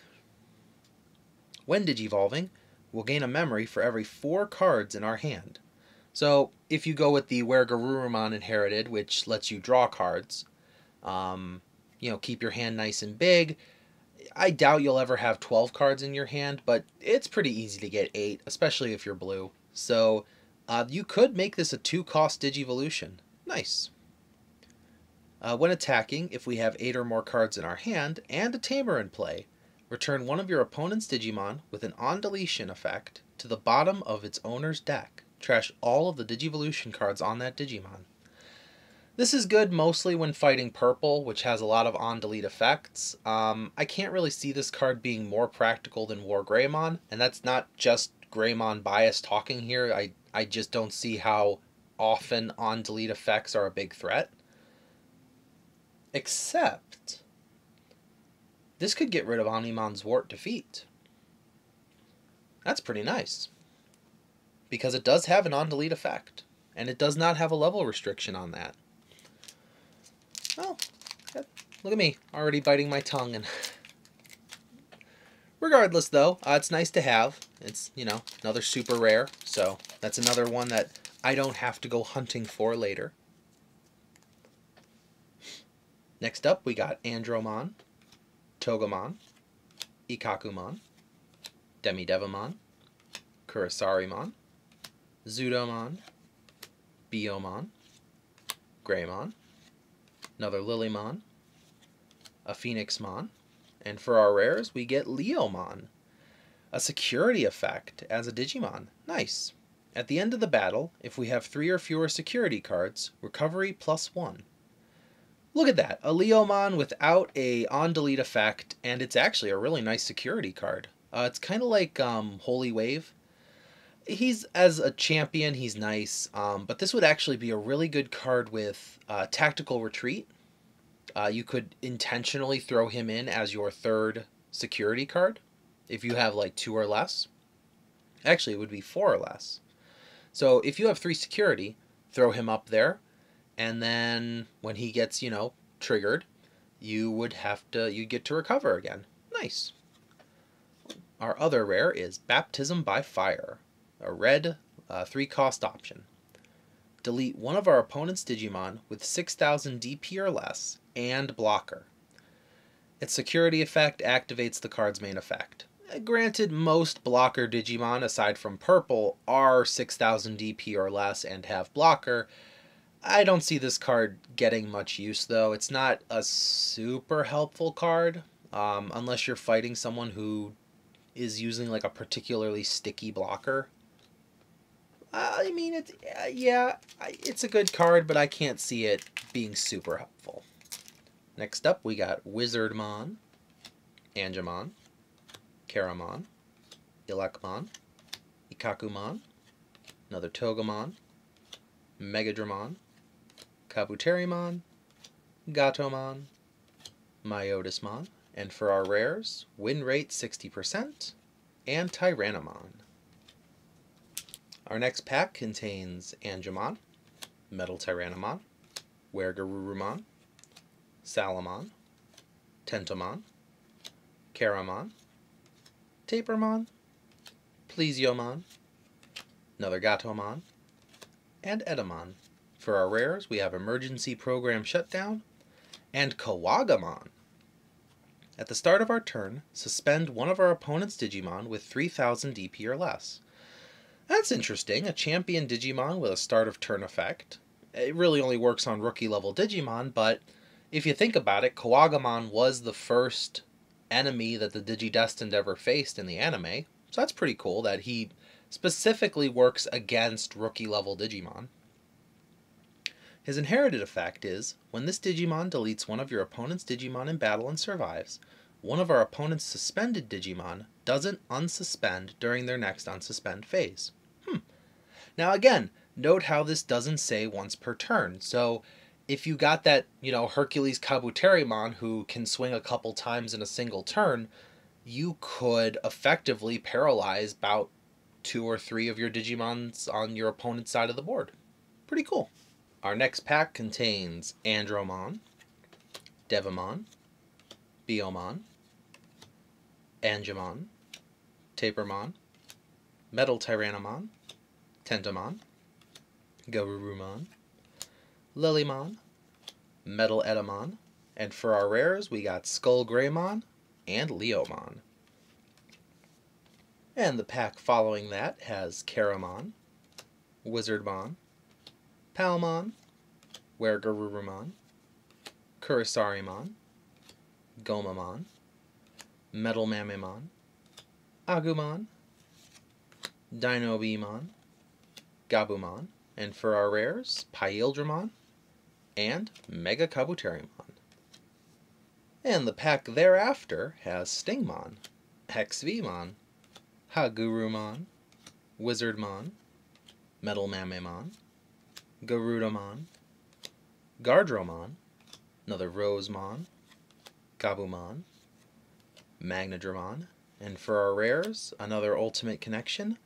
When digivolving, we'll gain a memory for every 4 cards in our hand. So if you go with the Where Garudaman Inherited, which lets you draw cards, keep your hand nice and big, I doubt you'll ever have 12 cards in your hand, but it's pretty easy to get 8, especially if you're blue. So you could make this a 2-cost Digivolution. Nice. When attacking, if we have 8 or more cards in our hand and a tamer in play, return one of your opponent's Digimon with an on-deletion effect to the bottom of its owner's deck. Trash all of the Digivolution cards on that Digimon. This is good mostly when fighting purple, which has a lot of on-delete effects. I can't really see this card being more practical than War Greymon, and that's not just Greymon bias talking here. I just don't see how often on-delete effects are a big threat. Except, this could get rid of Onimon's Wart Defeat. That's pretty nice. Because it does have an on-delete effect, and it does not have a level restriction on that. Oh, look at me, already biting my tongue. And Regardless, though, it's nice to have. It's, you know, another super rare, so that's another one that I don't have to go hunting for later. Next up, we got Andromon, Togemon, Ikakumon, Devimon, Kurasariman, Zoodomon, Beomon, Greymon, another Lilymon, a Phoenixmon, and for our rares we get Lilymon, a security effect as a Digimon. Nice. At the end of the battle, if we have 3 or fewer security cards, recovery +1. Look at that, a Lilymon without a on-delete effect, and it's actually a really nice security card. It's kind of like Holy Wave. He's, as a champion, he's nice, but this would actually be a really good card with Tactical Retreat. You could intentionally throw him in as your 3rd security card if you have like 2 or less. Actually, it would be 4 or less. So if you have 3 security, throw him up there, and then when he gets, you know, triggered, you get to recover again. Nice. Our other rare is Baptism by Fire, a red 3-cost option. Delete one of our opponent's Digimon with 6,000 DP or less and blocker. Its security effect activates the card's main effect. Granted, most blocker Digimon, aside from purple, are 6,000 DP or less and have blocker. I don't see this card getting much use, though. It's not a super helpful card, unless you're fighting someone who is using like a particularly sticky blocker. I mean, it's a good card, but I can't see it being super helpful. Next up, we got Wizardmon, Angemon, Karamon, Electmon, Ikakumon, another Togemon, Magnadromon, Kabuterimon, Gatoman, Myotismon, and for our rares, win rate 60%, and Tyrannomon. Our next pack contains Angemon, Metal Tyrannomon, Garudaman, Salamon, Tentomon, Karamon, Tapermon, Plesiomon, another Gatoman, and Edamon. For our rares, we have Emergency Program Shutdown and Kawagamon. At the start of our turn, suspend one of our opponent's Digimon with 3,000 DP or less. That's interesting, a champion Digimon with a start of turn effect. It really only works on rookie level Digimon, but if you think about it, Kawagamon was the first enemy that the Digidestined ever faced in the anime, so that's pretty cool that he specifically works against rookie level Digimon. His inherited effect is, when this Digimon deletes one of your opponent's Digimon in battle and survives, one of our opponent's suspended Digimon doesn't unsuspend during their next unsuspend phase. Now again, note how this doesn't say once per turn, so if you got that, you know, Hercules Kabuterimon who can swing a couple times in a single turn, you could effectively paralyze about 2 or 3 of your Digimons on your opponent's side of the board. Pretty cool. Our next pack contains Andromon, Devimon, Beomon, Angemon, Tapermon, Metal Tyrannomon, Tentomon, Garudaman, Lilymon, Metal Edamon, and for our rares we got Skull Greymon and Lilymon. And the pack following that has Karamon, Wizardmon, Palmon, Garudaman, Kurasariman, Gomamon, Metal Mamemon, Agumon, Dino Beemon, Gabumon, and for our rares, Dramon and Mega Kabuterimon. And the pack thereafter has Stingmon, Hexvemon, Hagurumon, Wizardmon, Metal Mamemon, Garudaman, Gardromon, another Rosemon, Gabumon, Magnadromon, and for our rares, another Ultimate Connection.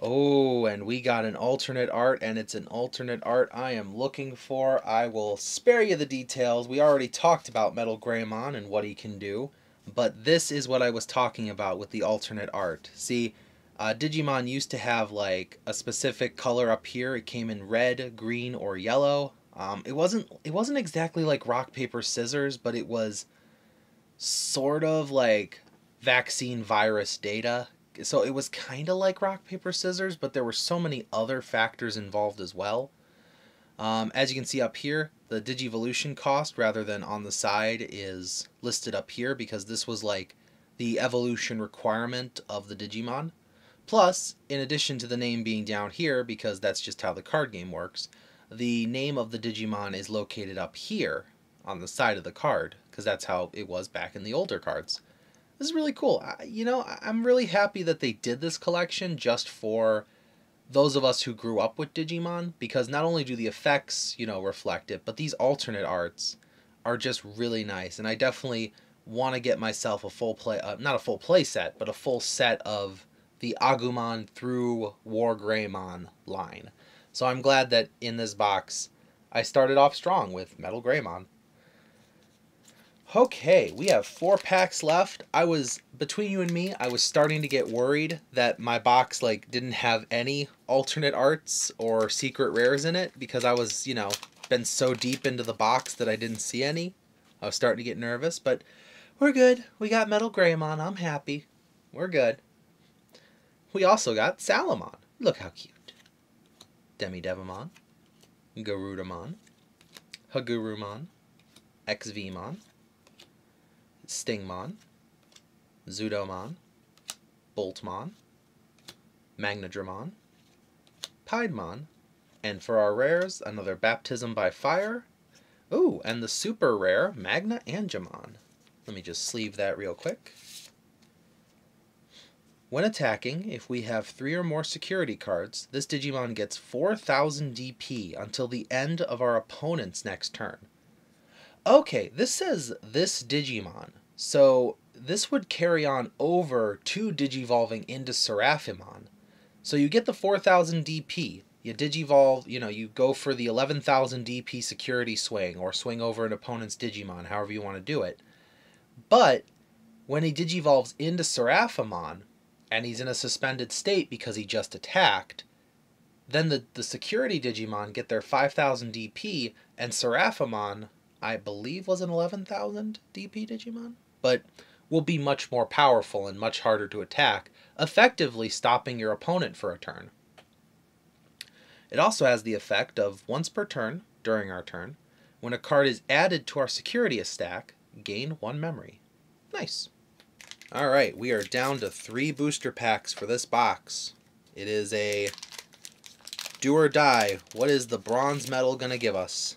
Oh, and we got an alternate art, and it's an alternate art I am looking for. I will spare you the details. We already talked about Metal Greymon and what he can do. But this is what I was talking about with the alternate art. See, Digimon used to have like a specific color up here. It came in red, green, or yellow. It wasn't exactly like rock paper scissors, but it was sort of like vaccine virus data. So it was kind of like rock paper scissors, but there were so many other factors involved as well. As you can see up here, the Digivolution cost rather than on the side is listed up here because this was like the evolution requirement of the Digimon. Plus, in addition to the name being down here, because that's just how the card game works, the name of the Digimon is located up here on the side of the card, because that's how it was back in the older cards. This is really cool. I'm really happy that they did this collection just for those of us who grew up with Digimon, because not only do the effects, reflect it, but these alternate arts are just really nice, and I definitely want to get myself a full play, not a full play set, but a full set of the Agumon through War Greymon line. So I'm glad that in this box I started off strong with Metal Greymon. Okay, we have 4 packs left. Between you and me, I was starting to get worried that my box didn't have any alternate arts or secret rares in it because I was, been so deep into the box that I didn't see any. I was starting to get nervous, but we're good. We got Metal Greymon. I'm happy. We're good. We also got Salamon. Look how cute. Demidevimon, Garudaman, Hagurumon, Xvmon, Stingmon, Zoodomon, Boltmon, Magnadromon, Padamon, and for our rares, another Baptism by Fire. Ooh, and the super rare Magnadromon. Let me just sleeve that real quick. When attacking, if we have 3 or more security cards, this Digimon gets 4000 DP until the end of our opponent's next turn. Okay, this says this Digimon, so this would carry on over to Digivolving into Seraphimon. So you get the 4000 DP, you Digivolve, you go for the 11,000 DP security swing, or swing over an opponent's Digimon, however you want to do it. But when he Digivolves into Seraphimon, and he's in a suspended state because he just attacked, then the security Digimon get their 5000 DP, and Seraphimon, I believe, was an 11,000 DP Digimon, but will be much more powerful and much harder to attack, effectively stopping your opponent for a turn. It also has the effect of, once per turn, during our turn, when a card is added to our security stack, gain 1 memory. Nice. Alright, we are down to 3 booster packs for this box. It is a do or die. What is the bronze medal going to give us?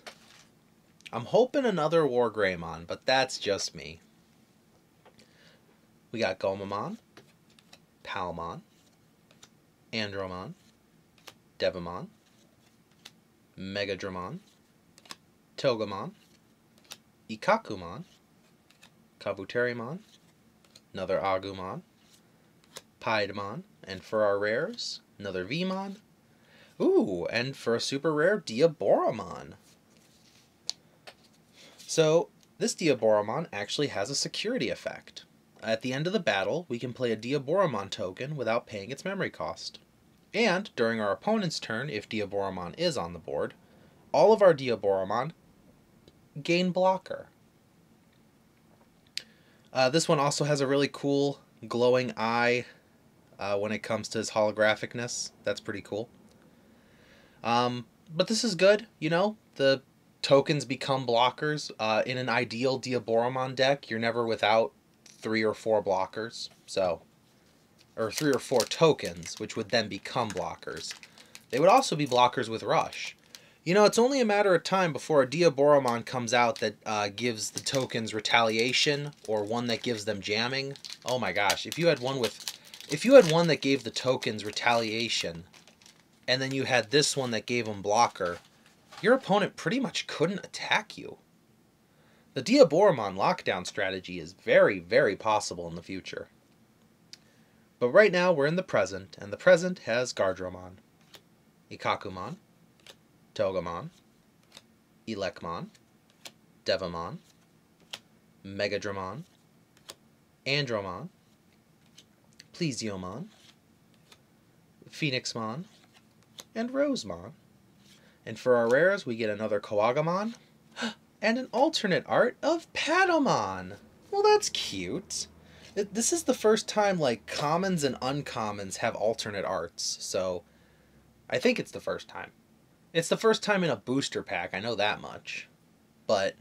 I'm hoping another War Greymon, but that's just me. We got Gomamon, Palmon, Andromon, Devimon, Megadromon, Togemon, Ikakumon, Kabuterimon, another Agumon, Padamon, and for our rares, another Vmon. Ooh, and for a super rare, Diaboromon. So, this Diaboromon actually has a security effect. At the end of the battle, we can play a Diaboromon token without paying its memory cost. And, during our opponent's turn, if Diaboromon is on the board, all of our Diaboromon gain blocker. This one also has a really cool glowing eye when it comes to his holographicness. That's pretty cool. But this is good, the tokens become blockers. In an ideal Diaboromon deck, you're never without 3 or 4 blockers, or 3 or 4 tokens, which would then become blockers. They would also be blockers with Rush. It's only a matter of time before a Diaboromon comes out that gives the tokens retaliation, or one that gives them jamming. Oh my gosh, if you had one that gave the tokens retaliation, and then you had this one that gave them blocker, your opponent pretty much couldn't attack you. The Diaboromon lockdown strategy is very, very possible in the future. But right now we're in the present, and the present has Garudaman, Ikakumon, Togemon, Electmon, Devimon, Megadromon, Andromon, Plesiomon, Phoenixmon, and Rosemon. And for our rares, we get another Kawagamon and an alternate art of Padamon. Well, that's cute. This is the first time, like, commons and uncommons have alternate arts, so I think it's the first time. It's the first time in a booster pack, I know that much. But,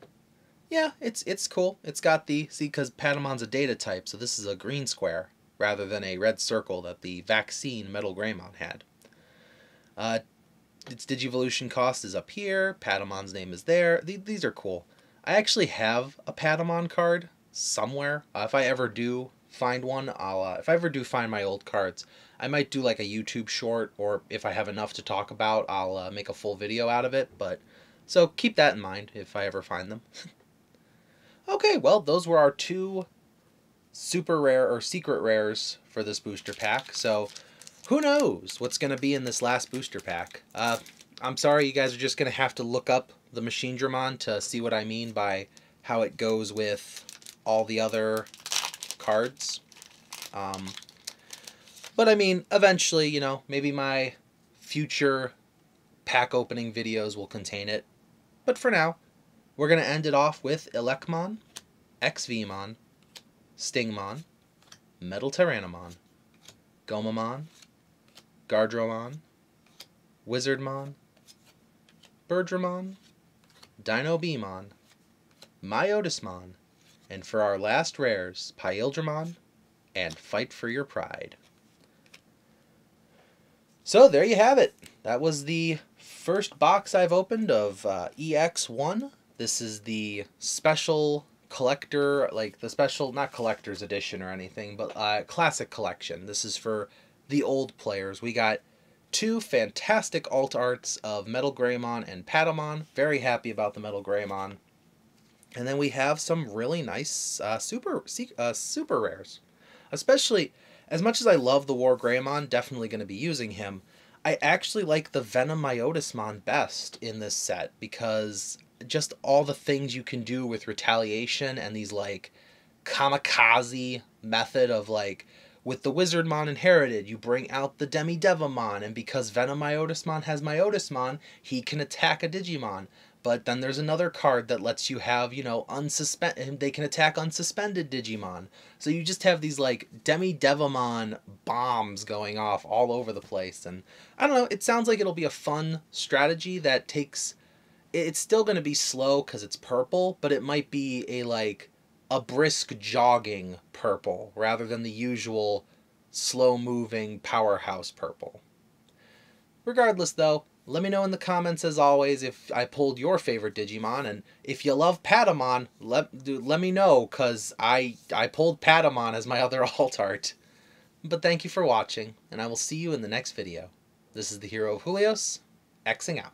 yeah, it's cool. It's got the, see, because Padamon's a data type, so this is a green square, rather than a red circle that the vaccine Metal Greymon had. Its Digivolution cost is up here, Padamon's name is there. These are cool. I actually have a Padamon card somewhere. If I ever do find one, if I ever do find my old cards, I might do like a YouTube short, or if I have enough to talk about, I'll make a full video out of it. But so keep that in mind if I ever find them. Okay, well, those were our 2 super rare or secret rares for this booster pack. So who knows what's going to be in this last booster pack. I'm sorry, you guys are just going to have to look up the Machine Dramon to see what I mean by how it goes with all the other cards. But I mean, eventually, you know, maybe my future pack opening videos will contain it. But for now, we're going to end it off with Electmon, Venom, Stingmon, Metal Tyrannomon, Gomamon, Garudaman, Wizardmon, Dramon, Dino Beemon, Myotismon, and for our last rares, Dramon and Fight for Your Pride. So there you have it. That was the first box I've opened of EX1. This is the special collector, like the special, not collector's edition or anything, but classic collection. This is for the old players. We got 2 fantastic alt arts of Metal Greymon and Padamon. Very happy about the Metal Greymon. And then we have some really nice super rares. Especially, as much as I love the War Greymon, definitely going to be using him, I actually like the Venom Myotismon best in this set, because just all the things you can do with retaliation and these, like, kamikaze method of, like, with the Wizardmon inherited, you bring out the Devimon, and because Venom Myotismon has Myotismon, he can attack a Digimon. But then there's another card that lets you have, you know, they can attack unsuspended Digimon. So you just have these, like, Devimon bombs going off all over the place. And I don't know, it sounds like it'll be a fun strategy that takes... It's still going to be slow because it's purple, but it might be a brisk jogging purple rather than the usual slow-moving powerhouse purple. Regardless, though, let me know in the comments, as always, if I pulled your favorite Digimon, and if you love Padamon, let me know, because I pulled Padamon as my other alt art. But thank you for watching, and I will see you in the next video. This is the Hero of Julios, Xing out.